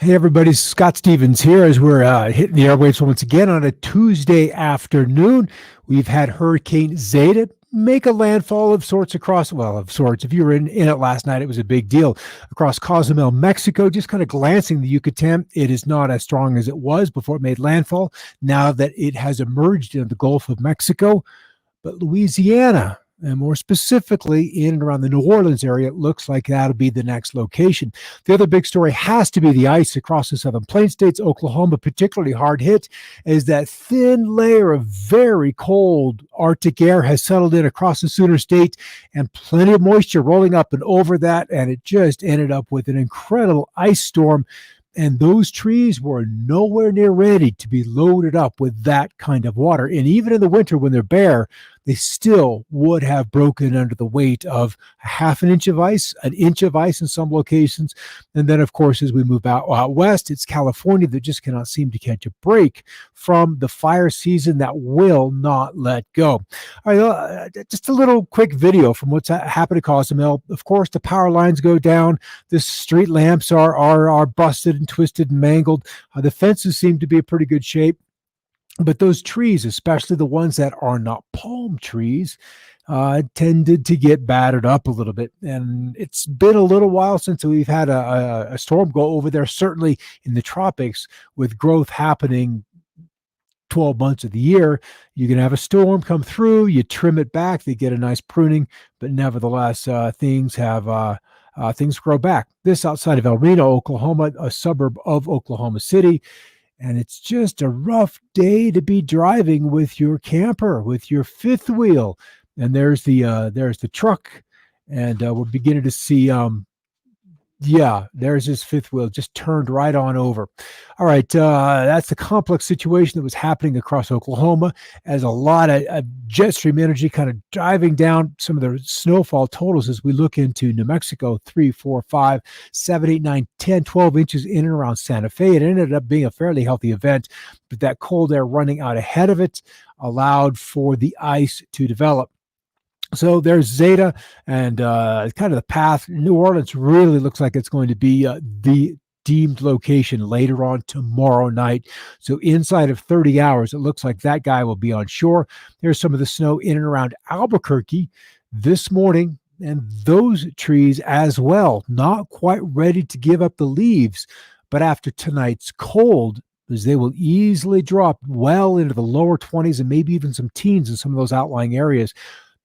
Hey, everybody, Scott Stevens here as we're hitting the airwaves once again on a Tuesday afternoon. We've had Hurricane Zeta make a landfall of sorts across, well, of sorts. If you were in it last night, it was a big deal. Across Cozumel, Mexico, just kind of glancing the Yucatan, it is not as strong as it was before it made landfall, now that it has emerged into the Gulf of Mexico. But Louisiana, and more specifically in and around the New Orleans area, it looks like that'll be the next location. The other big story has to be the ice across the southern plain states. Oklahoma, particularly hard hit, as that thin layer of very cold Arctic air has settled in across the Sooner State, and plenty of moisture rolling up and over that, and it just ended up with an incredible ice storm. And those trees were nowhere near ready to be loaded up with that kind of water. And even in the winter when they're bare, they still would have broken under the weight of a half an inch of ice, an inch of ice in some locations. And then, of course, as we move out west, it's California that just cannot seem to catch a break from the fire season that will not let go. All right, just a little quick video from what's happened to Cozumel. Of course, the power lines go down. The street lamps are busted and twisted and mangled. The fences seem to be in pretty good shape. But those trees, especially the ones that are not palm trees, tended to get battered up a little bit. And it's been a little while since we've had a storm go over there, certainly in the tropics, with growth happening 12 months of the year. You can have a storm come through, you trim it back, they get a nice pruning, but nevertheless, things grow back. This outside of El Reno, Oklahoma, a suburb of Oklahoma City. And it's just a rough day to be driving with your camper, with your fifth wheel. And there's the truck, and we're beginning to see, there's his fifth wheel just turned right on over. All right, that's the complex situation that was happening across Oklahoma, as a lot of jet stream energy kind of driving down some of the snowfall totals as we look into New Mexico. 3, 4, 5, 7, 8, 9, 10, 12 inches in and around Santa Fe. It ended up being a fairly healthy event, but that cold air running out ahead of it allowed for the ice to develop. So there's Zeta, and kind of the path. New Orleans really looks like it's going to be the deemed location later on tomorrow night. So inside of 30 hours, it looks like that guy will be on shore. There's some of the snow in and around Albuquerque this morning, and those trees as well, not quite ready to give up the leaves. But after tonight's cold, as they will easily drop well into the lower 20s and maybe even some teens in some of those outlying areas,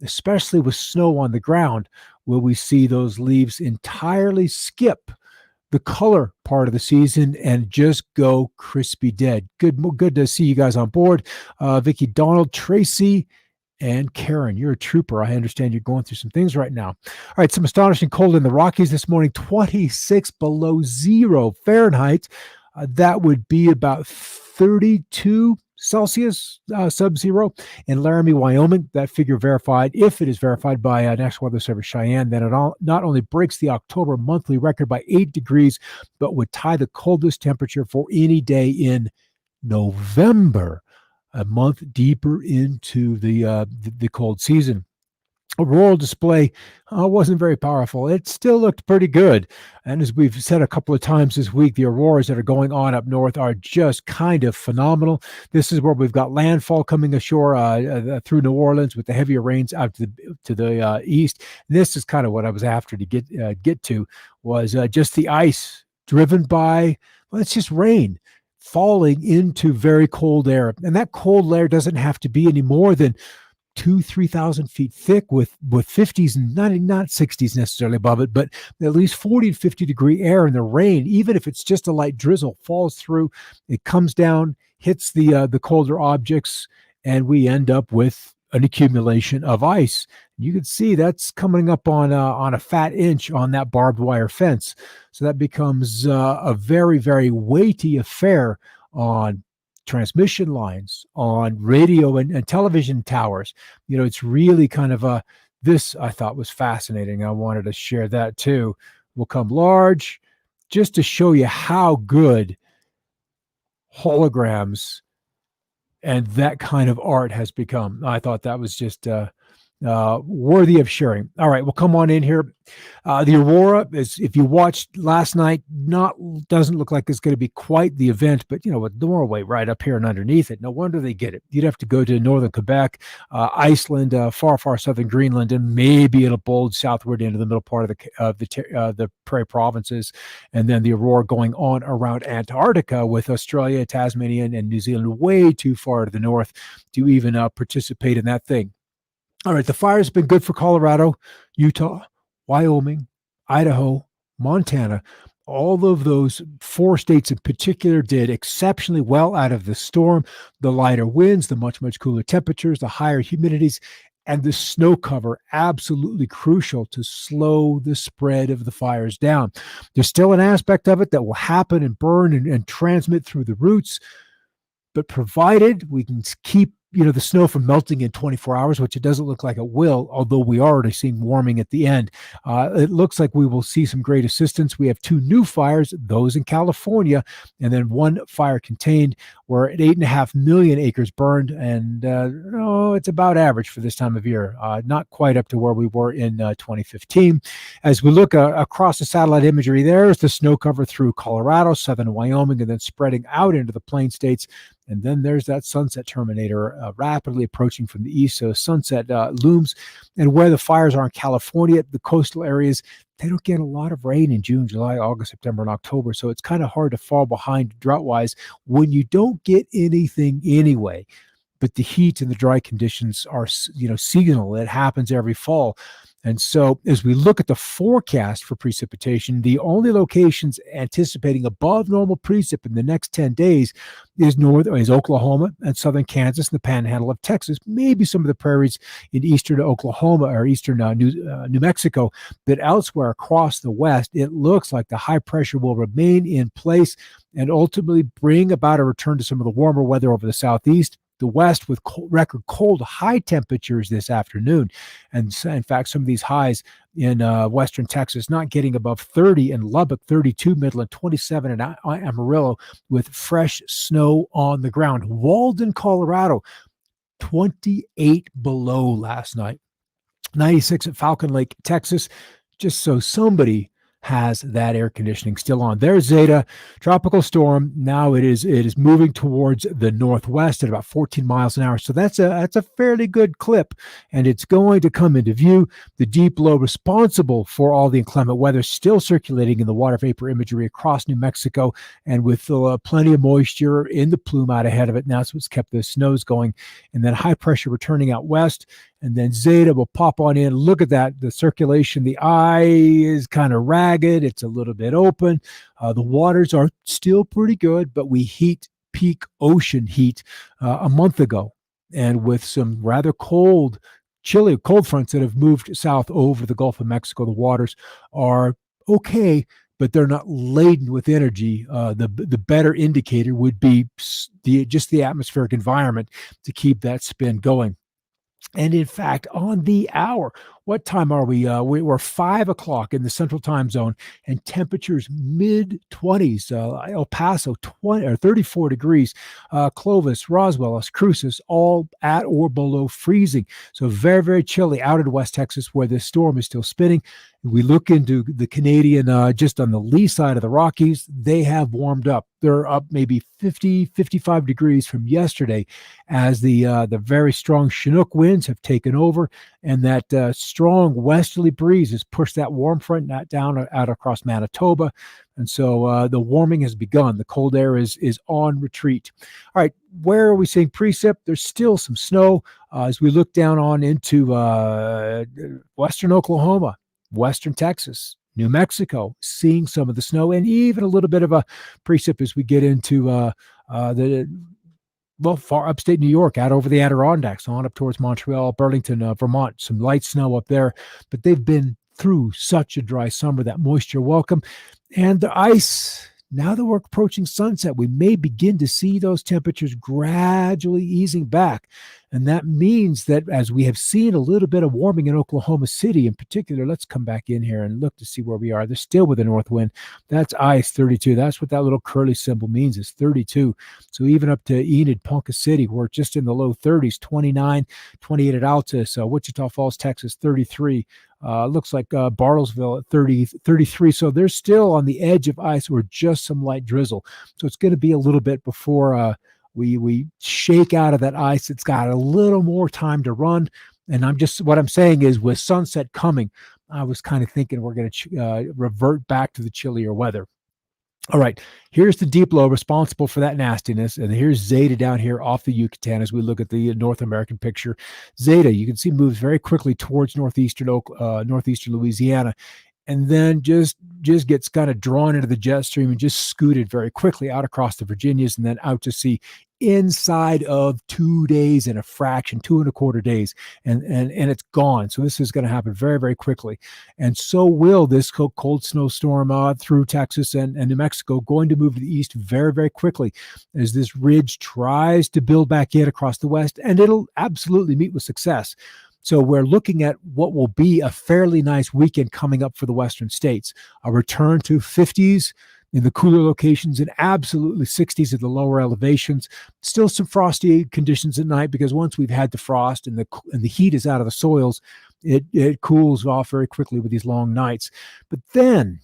especially with snow on the ground, will we see those leaves entirely skip the color part of the season and just go crispy dead. Good to see you guys on board. Vicki, Donald, Tracy, and Karen, you're a trooper. I understand you're going through some things right now. All right, some astonishing cold in the Rockies this morning, 26 below zero Fahrenheit. That would be about 32 Celsius sub-zero. In Laramie, Wyoming, that figure verified, if it is verified by National Weather Service Cheyenne, then it not only breaks the October monthly record by 8 degrees, but would tie the coldest temperature for any day in November, a month deeper into the cold season. Auroral display wasn't very powerful. It still looked pretty good. And as we've said a couple of times this week, the auroras that are going on up north are just kind of phenomenal. This is where we've got landfall coming ashore through New Orleans with the heavier rains out to the east. And this is kind of what I was after to get to, was just the ice driven by, well, it's just rain falling into very cold air. And that cold air doesn't have to be any more than 2,000-3,000 feet thick with 50s and not 60s necessarily above it, but at least 40 to 50 degree air. In the rain, even if it's just a light drizzle, falls through, it comes down, hits the colder objects, and we end up with an accumulation of ice. You can see that's coming up on a fat inch on that barbed wire fence. So that becomes a very, very weighty affair on transmission lines, on radio and television towers. You know, it's really kind of this I thought was fascinating. I wanted to share that too. Will come large, just to show you how good holograms and that kind of art has become. I thought that was just worthy of sharing. All right, well, come on in here. The Aurora is, if you watched last night, not doesn't look like it's going to be quite the event, but with Norway right up here and underneath it, no wonder they get it. You'd have to go to northern Quebec, Iceland, far southern Greenland, and maybe it'll bulge southward into the middle part of the Prairie provinces, and then the Aurora going on around Antarctica with Australia, Tasmania, and New Zealand way too far to the north to even participate in that thing. All right, the fire's been good for Colorado, Utah, Wyoming, Idaho, Montana. All of those 4 states in particular did exceptionally well out of the storm. The lighter winds, the much cooler temperatures, the higher humidities, and the snow cover, absolutely crucial to slow the spread of the fires down. There's still an aspect of it that will happen and burn and transmit through the roots, but provided we can keep the snow from melting in 24 hours, which it doesn't look like it will, although we are already seeing warming at the end. It looks like we will see some great assistance. We have 2 new fires, those in California, and then 1 fire contained. We're at 8.5 million acres burned, and it's about average for this time of year, not quite up to where we were in 2015. As we look across the satellite imagery, there's the snow cover through Colorado, southern Wyoming, and then spreading out into the plain states. And then there's that sunset terminator rapidly approaching from the east. So sunset looms. And where the fires are in California, the coastal areas, they don't get a lot of rain in June, July, August, September, and October. So it's kind of hard to fall behind drought-wise when you don't get anything anyway. But the heat and the dry conditions are, seasonal. It happens every fall. And so as we look at the forecast for precipitation, the only locations anticipating above normal precip in the next 10 days is Oklahoma and southern Kansas and the panhandle of Texas, maybe some of the prairies in eastern Oklahoma or eastern New Mexico. But elsewhere across the west, it looks like the high pressure will remain in place and ultimately bring about a return to some of the warmer weather over the southeast. The west with record cold high temperatures this afternoon. And in fact, some of these highs in western Texas not getting above 30 in Lubbock, 32 Midland, 27 in Amarillo with fresh snow on the ground. Walden, Colorado, 28 below last night. 96 at Falcon Lake, Texas, just so somebody has that air conditioning still on. There's Zeta, tropical storm. Now it is moving towards the northwest at about 14 miles an hour. So that's a fairly good clip, and it's going to come into view. The deep low responsible for all the inclement weather still circulating in the water vapor imagery across New Mexico, and with plenty of moisture in the plume out ahead of it. Now that's what's kept the snows going. And then high pressure returning out west. And then Zeta will pop on in. Look at that. The circulation, the eye is kind of ragged. It's a little bit open. The waters are still pretty good, but we heat peak ocean heat a month ago. And with some rather chilly cold fronts that have moved south over the Gulf of Mexico, the waters are okay, but they're not laden with energy. The better indicator would be just the atmospheric environment to keep that spin going. And in fact, on the hour, what time are we? We're 5 o'clock in the central time zone, and temperatures mid-20s. El Paso, 34 degrees. Clovis, Roswell, Las Cruces, all at or below freezing. So very, very chilly out in West Texas where this storm is still spinning. We look into the Canadian, just on the lee side of the Rockies, they have warmed up. They're up maybe 50, 55 degrees from yesterday as the very strong Chinook winds have taken over, and that strong westerly breeze has pushed that warm front down out across Manitoba. And so the warming has begun. The cold air is on retreat. All right, where are we seeing precip? There's still some snow as we look down on into western Oklahoma, western Texas, New Mexico, seeing some of the snow and even a little bit of a precip as we get into far upstate New York, out over the Adirondacks, on up towards Montreal, Burlington, Vermont, some light snow up there. But they've been through such a dry summer, that moisture welcome. And the ice now that we're approaching sunset, we may begin to see those temperatures gradually easing back. And that means that as we have seen a little bit of warming in Oklahoma City in particular, let's come back in here and look to see where we are. They're still with a north wind. That's ice 32. That's what that little curly symbol means, is 32. So even up to Enid, Ponca City, we're just in the low 30s, 29, 28 at Altus, Wichita Falls, Texas, 33. Looks like Bartlesville at 30, 33. So they're still on the edge of ice or just some light drizzle. So it's going to be a little bit before we shake out of that ice. It's got a little more time to run. And what I'm saying is, with sunset coming, I was kind of thinking we're going to revert back to the chillier weather. All right, here's the deep low responsible for that nastiness. And here's Zeta down here off the Yucatan as we look at the North American picture. Zeta, you can see, moves very quickly towards northeastern Louisiana, and then just gets kind of drawn into the jet stream and just scooted very quickly out across the Virginias and then out to sea inside of 2 days and a fraction, 2.25 days, and it's gone. So this is going to happen very, very quickly. And so will this cold snowstorm through Texas and New Mexico, going to move to the east very, very quickly as this ridge tries to build back in across the west, and it'll absolutely meet with success. So we're looking at what will be a fairly nice weekend coming up for the western states. A return to 50s in the cooler locations and absolutely 60s at the lower elevations. Still some frosty conditions at night, because once we've had the frost and the heat is out of the soils, it cools off very quickly with these long nights. But then,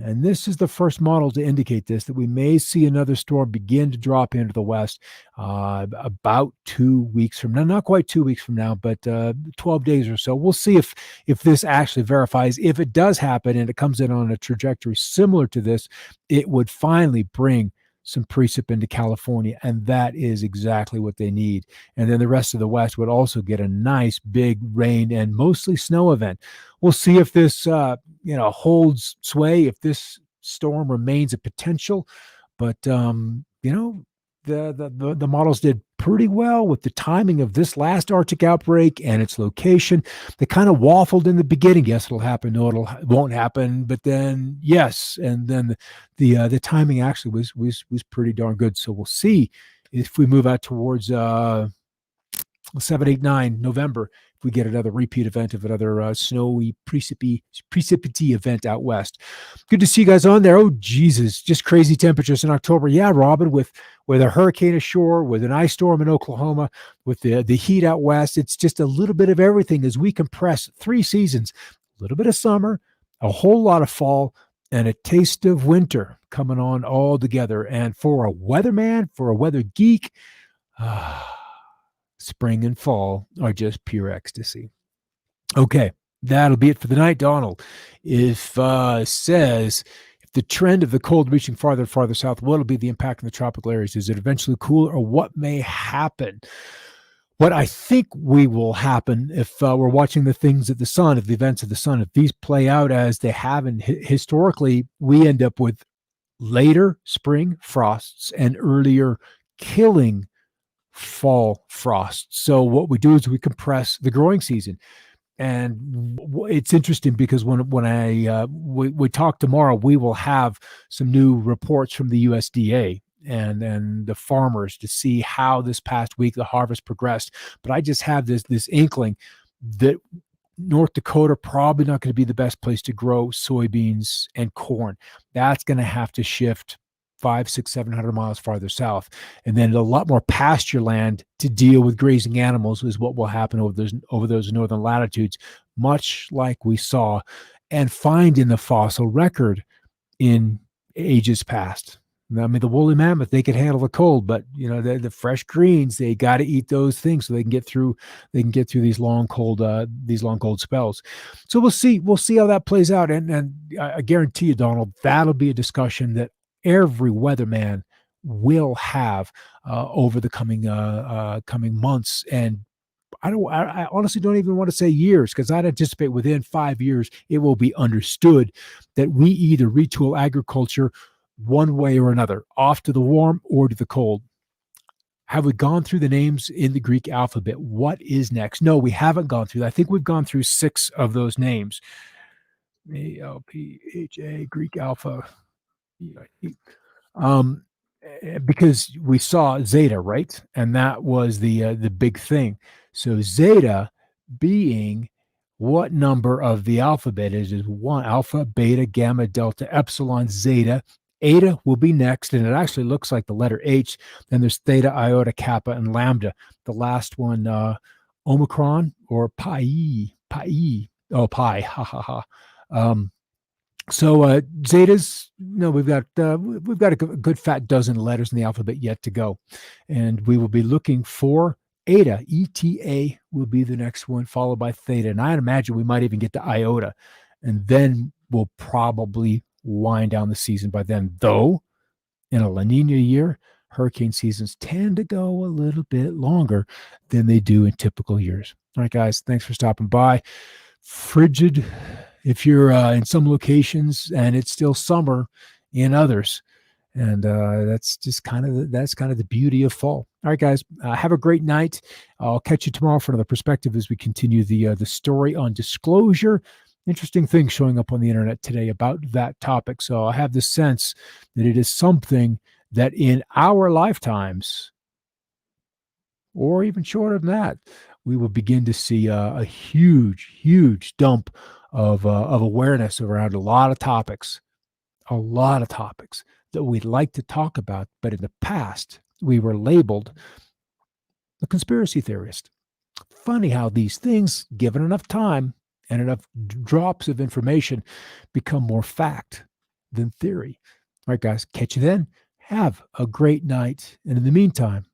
and this is the first model to indicate this, that we may see another storm begin to drop into the west about 2 weeks from now. Not quite 2 weeks from now, but 12 days or so. We'll see if this actually verifies. If it does happen and it comes in on a trajectory similar to this, it would finally bring some precip into California, and that is exactly what they need. And then the rest of the West would also get a nice big rain and mostly snow event. We'll see if this holds sway, if this storm remains a potential. But the models did pretty well with the timing of this last Arctic outbreak and its location. They kind of waffled in the beginning. Yes, it'll happen. No, it won't happen. But then yes, and then the timing actually was pretty darn good. So we'll see if we move out towards 7, 8, 9 November, if we get another repeat event of another snowy precipity event out west. Good to see you guys on there. Oh, Jesus, just crazy temperatures in October. Yeah, Robin, with a hurricane ashore, with an ice storm in Oklahoma, with the heat out west. It's just a little bit of everything as we compress 3 seasons, a little bit of summer, a whole lot of fall, and a taste of winter coming on all together. And for a weatherman, for a weather geek, spring and fall are just pure ecstasy. Okay, that'll be it for the night, Donald. If the trend of the cold reaching farther and farther south, what'll be the impact in the tropical areas? Is it eventually cooler, or what may happen? What I think will happen, if we're watching the things at the sun, if the events of the sun, if these play out as they have, and historically, we end up with later spring frosts and earlier killing fall frost. So what we do is we compress the growing season. And it's interesting because when we talk tomorrow, we will have some new reports from the USDA and the farmers to see how this past week the harvest progressed. But I just have this inkling that North Dakota probably not going to be the best place to grow soybeans and corn. That's going to have to shift 500, 600, 700 miles farther south, and then a lot more pasture land to deal with grazing animals is what will happen over those northern latitudes, much like we saw and find in the fossil record in ages past. I mean, the woolly mammoth, they could handle the cold, but the fresh greens, they got to eat those things so they can get through these long cold spells. So we'll see how that plays out, and I guarantee you, Donald, that'll be a discussion that every weatherman will have over the coming months. And I honestly don't even want to say years, because I'd anticipate within 5 years it will be understood that we either retool agriculture one way or another, off to the warm or to the cold. Have we gone through the names in the Greek alphabet? What is next? No, we haven't gone through that. I think we've gone through 6 of those names. ALPHA, Greek alpha. Yeah, because we saw Zeta, right? And that was the big thing. So Zeta being what number of the alphabet is one alpha, beta, gamma, delta, epsilon, zeta. Eta will be next, and it actually looks like the letter H. Then there's theta, iota, kappa, and lambda. The last one, omicron or pi. Oh, pi. Ha ha ha. Um, so zetas, no, we've got a good fat dozen letters in the alphabet yet to go, and we will be looking for eta. ETA will be the next one, followed by theta, and I imagine we might even get to iota, and then we'll probably wind down the season by then. Though in a La Nina year, hurricane seasons tend to go a little bit longer than they do in typical years. All right, guys, thanks for stopping by. Frigid if you're in some locations, and it's still summer in others, and that's kind of the beauty of fall. All right, guys, have a great night. I'll catch you tomorrow for another perspective as we continue the story on disclosure. Interesting things showing up on the internet today about that topic. So I have the sense that it is something that in our lifetimes, or even shorter than that, we will begin to see a huge dump of awareness around a lot of topics that we'd like to talk about, but in the past we were labeled a conspiracy theorist. Funny how these things, given enough time and enough drops of information, become more fact than theory. All right, guys, catch you then. Have a great night, and in the meantime,